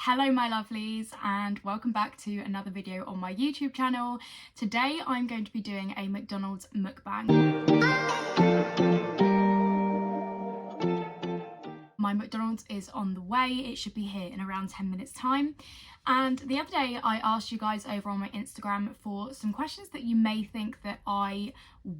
Hello my lovelies and welcome back to another video on my YouTube channel. Today I'm going to be doing a McDonald's mukbang. My McDonald's is on the way. It should be here in around 10 minutes time. And the other day I asked you guys over on my Instagram for some questions that you may think that I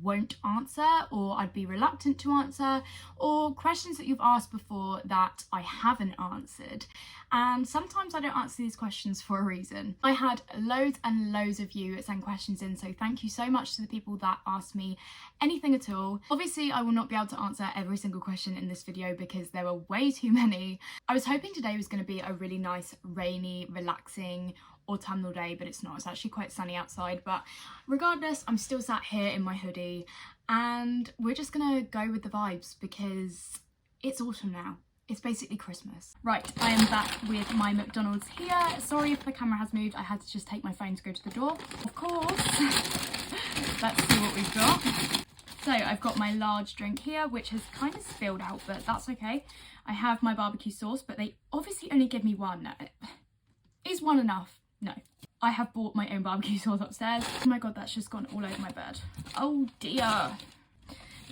won't answer or I'd be reluctant to answer, or questions that you've asked before that I haven't answered. And sometimes I don't answer these questions for a reason. I had loads and loads of you send questions in, so thank you so much to the people that asked me anything at all. Obviously I will not be able to answer every single question in this video because there were way too many. I was hoping today was going to be a really nice rainy, relaxing autumnal day, but it's not. It's actually quite sunny outside, but regardless, I'm still sat here in my hoodie and we're just gonna go with the vibes because it's autumn now. It's basically Christmas. Right, I am back with my McDonald's here. Sorry if the camera has moved. I had to just take my phone to go to the door. Of course. Let's see what we've got. So I've got my large drink here, which has kind of spilled out, but that's okay. I have my barbecue sauce, but they obviously only give me one. Is one enough? No. I have bought my own barbecue sauce upstairs. Oh my god, that's just gone all over my bed. Oh dear.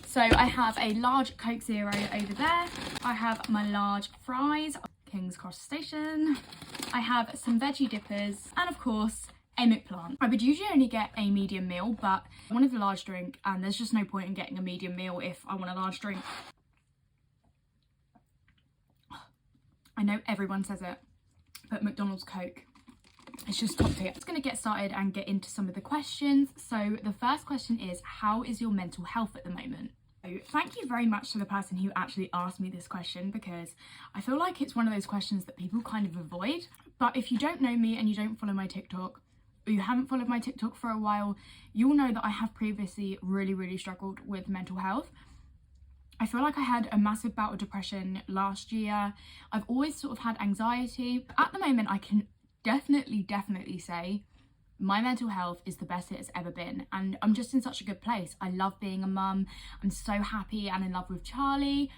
So I have a large Coke Zero over there. I have my large fries, King's Cross Station. I have some veggie dippers and of course a McPlant. I would usually only get a medium meal, but I wanted a large drink and there's just no point in getting a medium meal if I want a large drink. I know everyone says it, but McDonald's Coke, it's just top tier. I'm just going to get started and get into some of the questions. So the first question is, how is your mental health at the moment? So thank you very much to the person who actually asked me this question, because I feel like it's one of those questions that people kind of avoid. But if you don't know me and you don't follow my TikTok, or you haven't followed my TikTok for a while, you'll know that I have previously really struggled with mental health. I feel like I had a massive bout of depression last year. I've always sort of had anxiety. At the moment, I can definitely say my mental health is the best it has ever been, and I'm just in such a good place. I love being a mum. I'm so happy and in love with Charlie.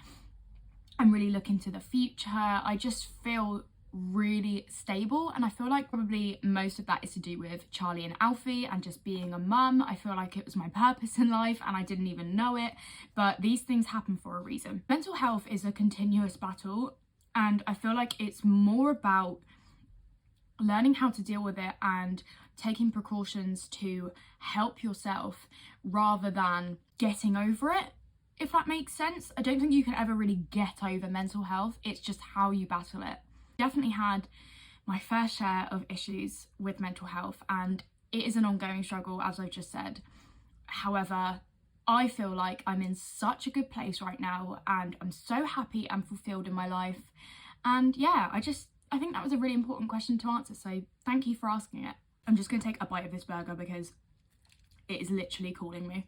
I'm really looking to the future. I just feel really stable, and I feel like probably most of that is to do with Charlie and Alfie and just being a mum. I feel like it was my purpose in life and I didn't even know it, but these things happen for a reason. Mental health is a continuous battle, and I feel like it's more about learning how to deal with it and taking precautions to help yourself rather than getting over it, if that makes sense. I don't think you can ever really get over mental health. It's just how you battle it. Definitely had my fair share of issues with mental health, and it is an ongoing struggle, as I've just said. However, I feel like I'm in such a good place right now and I'm so happy and fulfilled in my life. And yeah, I think that was a really important question to answer, so thank you for asking it. I'm just going to take a bite of this burger because it is literally calling me.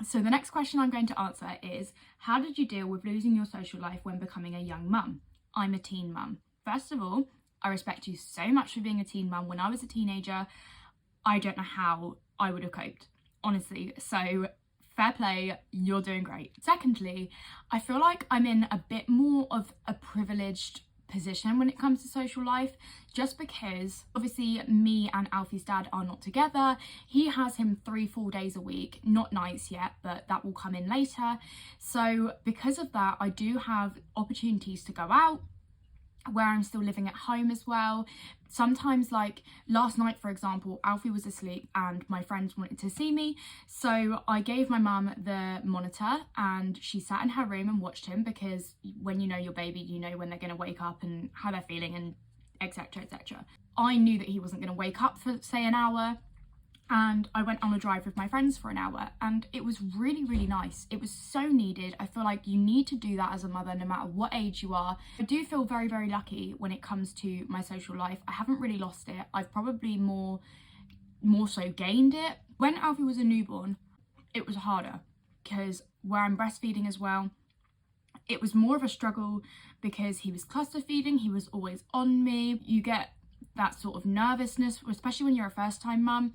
So the next question I'm going to answer is, how did you deal with losing your social life when becoming a young mum? I'm a teen mum. First of all, I respect you so much for being a teen mum. When I was a teenager, I don't know how I would have coped, honestly. So fair play, you're doing great. Secondly, I feel like I'm in a bit more of a privileged position when it comes to social life, just because obviously me and Alfie's dad are not together. He has him 3-4 days a week, not nights yet, but that will come in later. So because of that, I do have opportunities to go out where I'm still living at home as well. Sometimes, like last night for example, Alfie was asleep and my friends wanted to see me, so I gave my mum the monitor and she sat in her room and watched him, because when you know your baby, you know when they're going to wake up and how they're feeling and etc. I knew that he wasn't going to wake up for say an hour, and I went on a drive with my friends for an hour, and it was really nice. It was so needed. I feel like you need to do that as a mother no matter what age you are. I do feel very lucky when it comes to my social life. I haven't really lost it. I've probably more so gained it. When Alfie was a newborn, it was harder because where I'm breastfeeding as well, it was more of a struggle because he was cluster feeding. He was always on me. You get that sort of nervousness, especially when you're a first time mum.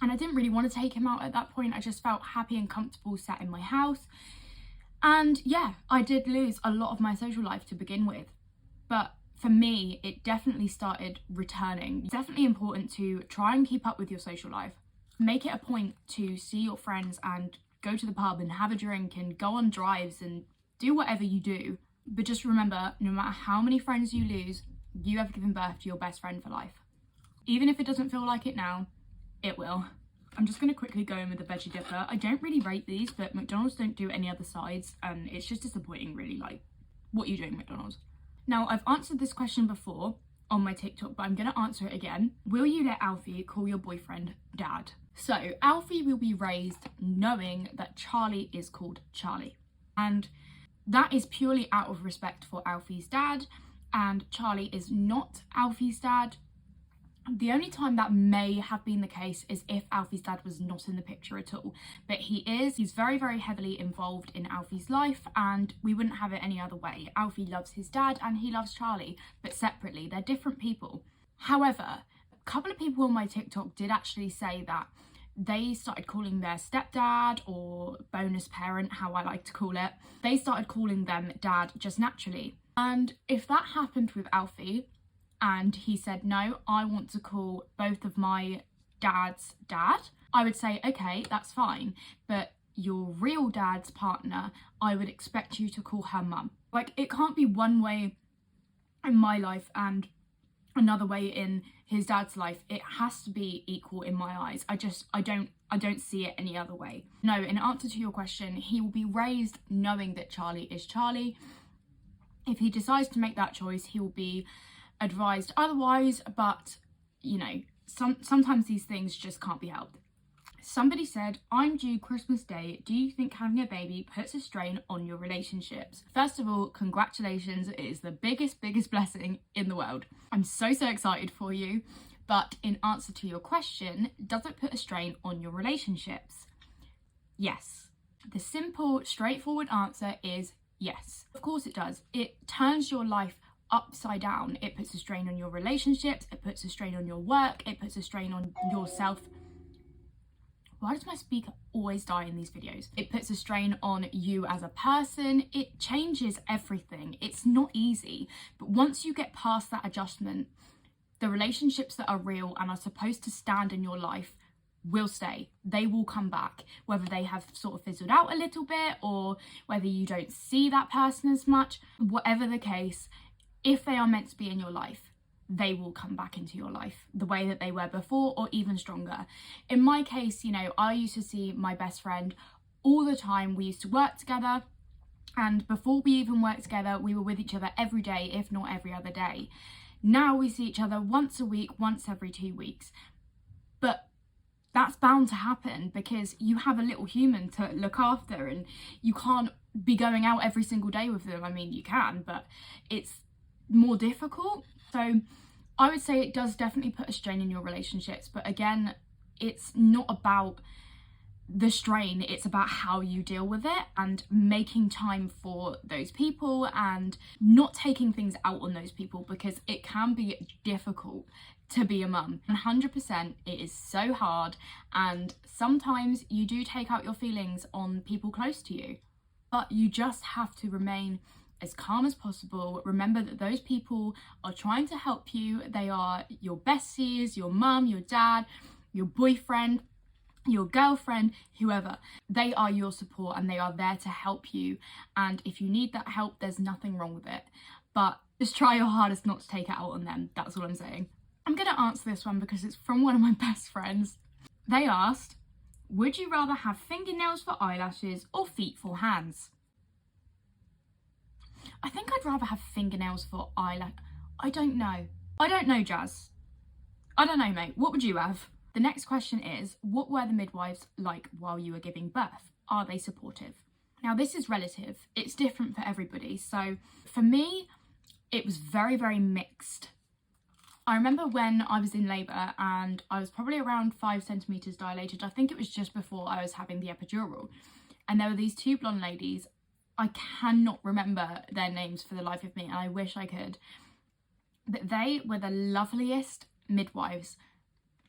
And I didn't really want to take him out at that point. I just felt happy and comfortable sat in my house. And yeah, I did lose a lot of my social life to begin with, but for me, it definitely started returning. It's definitely important to try and keep up with your social life. Make it a point to see your friends and go to the pub and have a drink and go on drives and do whatever you do. But just remember, no matter how many friends you lose, you have given birth to your best friend for life. Even if it doesn't feel like it now, it will. I'm just going to quickly go in with the veggie dipper. I don't really rate these, but McDonald's don't do any other sides, and it's just disappointing really. Like, what are you doing, McDonald's? Now, I've answered this question before on my TikTok, but I'm going to answer it again. Will you let Alfie call your boyfriend dad? So Alfie will be raised knowing that Charlie is called Charlie, and that is purely out of respect for Alfie's dad, and Charlie is not Alfie's dad. The only time that may have been the case is if Alfie's dad was not in the picture at all, but he's very, very heavily involved in Alfie's life, and we wouldn't have it any other way. Alfie loves his dad and he loves Charlie, but separately. They're different people. However, a couple of people on my TikTok did actually say that they started calling their stepdad, or bonus parent, how I like to call it, they started calling them dad just naturally. And if that happened with Alfie, and he said, no, I want to call both of my dad's dad, I would say, okay, that's fine. But your real dad's partner, I would expect you to call her mum. Like, it can't be one way in my life and another way in his dad's life. It has to be equal in my eyes. I don't see it any other way. No, in answer to your question, he will be raised knowing that Charlie is Charlie. If he decides to make that choice, he will be advised otherwise, but you know, sometimes these things just can't be helped. Somebody said, I'm due Christmas Day. Do you think having a baby puts a strain on your relationships? First of all, congratulations. It is the biggest blessing in the world. I'm so excited for you. But in answer to your question, does it put a strain on your relationships? Yes. The simple, straightforward answer is yes. Of course it does. It turns your life upside down. It puts a strain on your relationships, it puts a strain on your work, it puts a strain on yourself. Why does my speaker always die in these videos? It puts a strain on you as a person. It changes everything. It's not easy, but once you get past that adjustment, the relationships that are real and are supposed to stand in your life will stay. They will come back, whether they have sort of fizzled out a little bit or whether you don't see that person as much. Whatever the case, if they are meant to be in your life, they will come back into your life the way that they were before, or even stronger. In my case, you know, I used to see my best friend all the time. We used to work together, and before we even worked together, we were with each other every day, if not every other day. Now we see each other once a week, once every 2 weeks. But that's bound to happen because you have a little human to look after, and you can't be going out every single day with them. I mean, you can, but it's more difficult. So I would say it does definitely put a strain in your relationships, but again, it's not about the strain, it's about how you deal with it and making time for those people and not taking things out on those people, because it can be difficult to be a mum. 100% it is so hard, and sometimes you do take out your feelings on people close to you, but you just have to remain as calm as possible. Remember that those people are trying to help you. They are your besties, your mum, your dad, your boyfriend, your girlfriend, whoever. They are your support and they are there to help you. And if you need that help, there's nothing wrong with it. But just try your hardest not to take it out on them. That's all I'm saying. I'm going to answer this one because it's from one of my best friends. They asked, would you rather have fingernails for eyelashes or feet for hands? I think I'd rather have fingernails for eyelash. I don't know, Jazz. I don't know, mate. What would you have? The next question is, what were the midwives like while you were giving birth? Are they supportive? Now, this is relative. It's different for everybody. So for me, it was very, very mixed. I remember when I was in labour and I was probably around 5 centimetres dilated. I think it was just before I was having the epidural. And there were these two blonde ladies. I cannot remember their names for the life of me, and I wish I could. But they were the loveliest midwives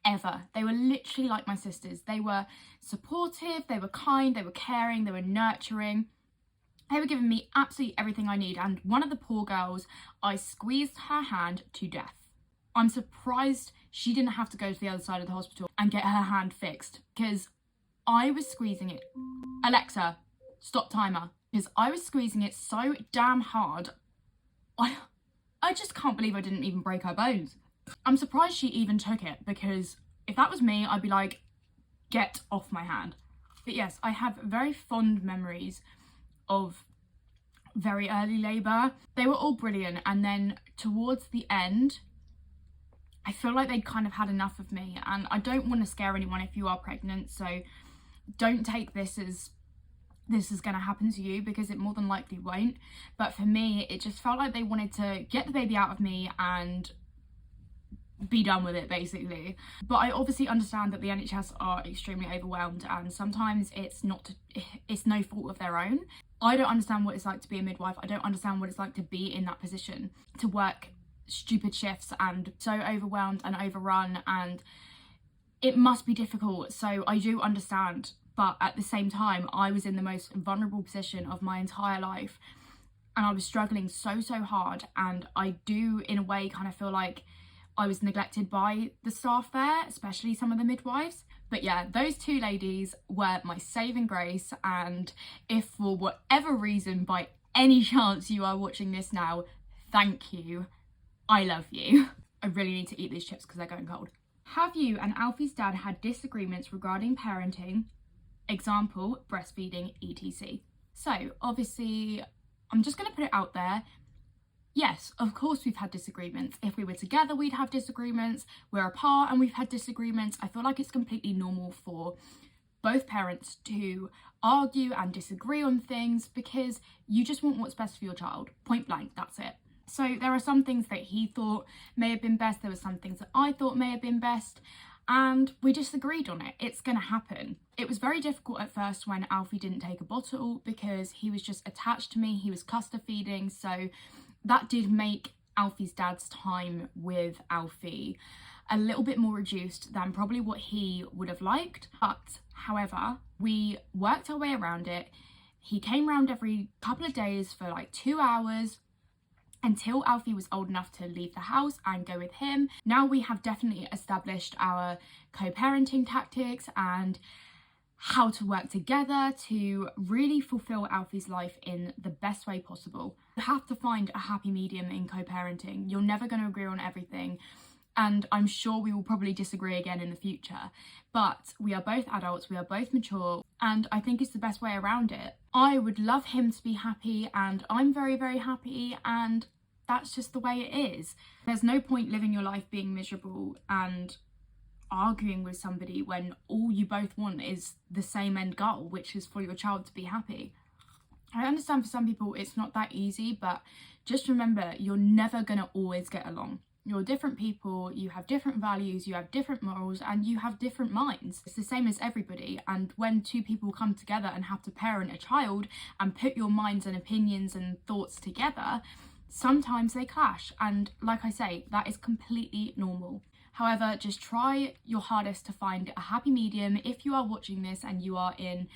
ever. They were literally like my sisters. They were supportive, they were kind, they were caring, they were nurturing. They were giving me absolutely everything I need, and one of the poor girls, I squeezed her hand to death. I'm surprised she didn't have to go to the other side of the hospital and get her hand fixed, because I was squeezing it. Alexa, stop timer. Because I was squeezing it so damn hard, I just can't believe I didn't even break her bones. I'm surprised she even took it, because if that was me, I'd be like, get off my hand. But yes, I have very fond memories of very early labour. They were all brilliant, and then towards the end, I feel like they'd kind of had enough of me, and I don't want to scare anyone if you are pregnant, so don't take this as this is going to happen to you, because it more than likely won't. But for me, it just felt like they wanted to get the baby out of me and be done with it, basically. But I obviously understand that the NHS are extremely overwhelmed, and sometimes it's no fault of their own. I don't understand what it's like to be a midwife. I don't understand what it's like to be in that position, to work stupid shifts and so overwhelmed and overrun, and it must be difficult. So I do understand, but at the same time, I was in the most vulnerable position of my entire life, and I was struggling so hard, and I do in a way kind of feel like I was neglected by the staff there, especially some of the midwives. But yeah, those two ladies were my saving grace, and if for whatever reason, by any chance you are watching this now, thank you. I love you. I really need to eat these chips because they're going cold. Have you and Alfie's dad had disagreements regarding parenting? Example, breastfeeding, etc. So obviously, I'm just going to put it out there. Yes, of course we've had disagreements. If we were together, we'd have disagreements. We're apart and we've had disagreements. I feel like it's completely normal for both parents to argue and disagree on things, because you just want what's best for your child. Point blank, that's it. So there are some things that he thought may have been best. There were some things that I thought may have been best, and we disagreed on it. It's going to happen. It was very difficult at first when Alfie didn't take a bottle, because he was just attached to me. He was cluster feeding, so that did make Alfie's dad's time with Alfie a little bit more reduced than probably what he would have liked. But however, we worked our way around it. He came round every couple of days for like 2 hours until Alfie was old enough to leave the house and go with him. Now we have definitely established our co-parenting tactics and how to work together to really fulfill Alfie's life in the best way possible. You have to find a happy medium in co-parenting. You're never going to agree on everything, and I'm sure we will probably disagree again in the future, but we are both adults, we are both mature, and I think it's the best way around it. I would love him to be happy, and I'm very happy, and that's just the way it is. There's no point living your life being miserable and arguing with somebody when all you both want is the same end goal, which is for your child to be happy. I understand for some people it's not that easy, but just remember, you're never gonna always get along. You're different people, you have different values, you have different morals, and you have different minds. It's the same as everybody, and when two people come together and have to parent a child and put your minds and opinions and thoughts together, sometimes they clash, and like I say, that is completely normal. However, just try your hardest to find a happy medium. If you are watching this and you are in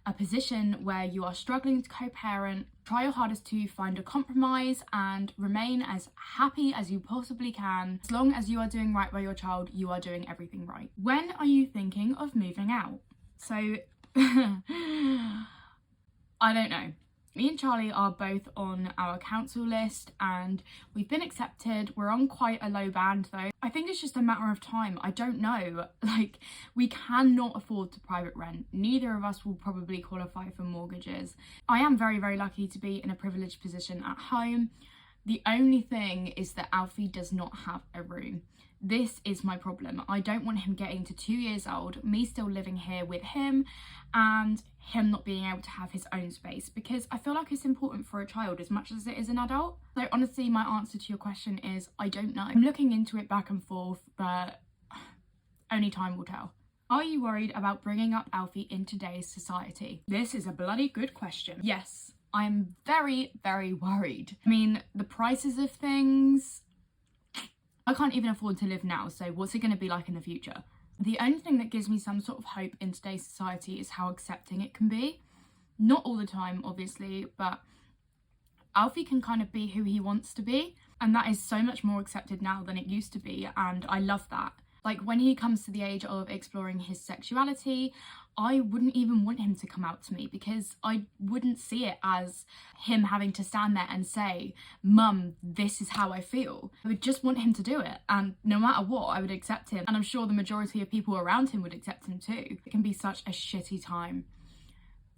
a position where you are struggling to co-parent, try your hardest to find a compromise and remain as happy as you possibly can. As long as you are doing right by your child, you are doing everything right. When are you thinking of moving out? So, I don't know. Me and Charlie are both on our council list and we've been accepted. We're on quite a low band though. I think it's just a matter of time. I don't know. Like, we cannot afford to private rent. Neither of us will probably qualify for mortgages. I am very lucky to be in a privileged position at home. The only thing is that Alfie does not have a room. This is my problem. I don't want him getting to 2 years old, me still living here with him, and him not being able to have his own space, because I feel like it's important for a child as much as it is an adult. So honestly, my answer to your question is I don't know. I'm looking into it back and forth, but only time will tell. Are you worried about bringing up Alfie in today's society? This is a bloody good question. Yes, I'm very worried. I mean, the prices of things, I can't even afford to live now, so what's it going to be like in the future? The only thing that gives me some sort of hope in today's society is how accepting it can be. Not all the time, obviously, but Alfie can kind of be who he wants to be, and that is so much more accepted now than it used to be, and I love that. Like, when he comes to the age of exploring his sexuality, I wouldn't even want him to come out to me, because I wouldn't see it as him having to stand there and say, Mum, this is how I feel. I would just want him to do it, and no matter what, I would accept him, and I'm sure the majority of people around him would accept him too. It can be such a shitty time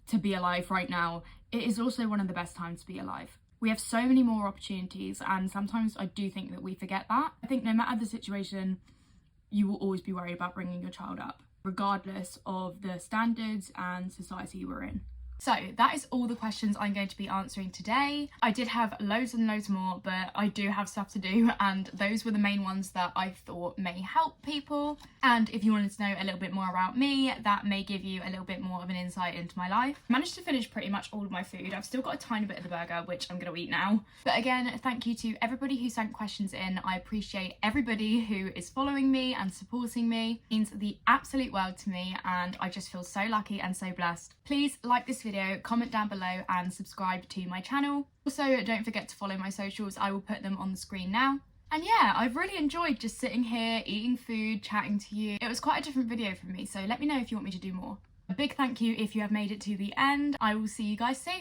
to be alive right now. It is also one of the best times to be alive. We have so many more opportunities, and sometimes I do think that we forget that. I think no matter the situation, you will always be worried about bringing your child up, regardless of the standards and society we're in. So that is all the questions I'm going to be answering today. I did have loads and loads more, but I do have stuff to do, and those were the main ones that I thought may help people. And if you wanted to know a little bit more about me, that may give you a little bit more of an insight into my life. I managed to finish pretty much all of my food. I've still got a tiny bit of the burger, which I'm going to eat now. But again, thank you to everybody who sent questions in. I appreciate everybody who is following me and supporting me. It means the absolute world to me, and I just feel so lucky and so blessed. Please like this video, comment down below, and subscribe to my channel. Also, don't forget to follow my socials. I will put them on the screen now. And yeah, I've really enjoyed just sitting here, eating food, chatting to you. It was quite a different video for me, so let me know if you want me to do more. A big thank you if you have made it to the end. I will see you guys soon.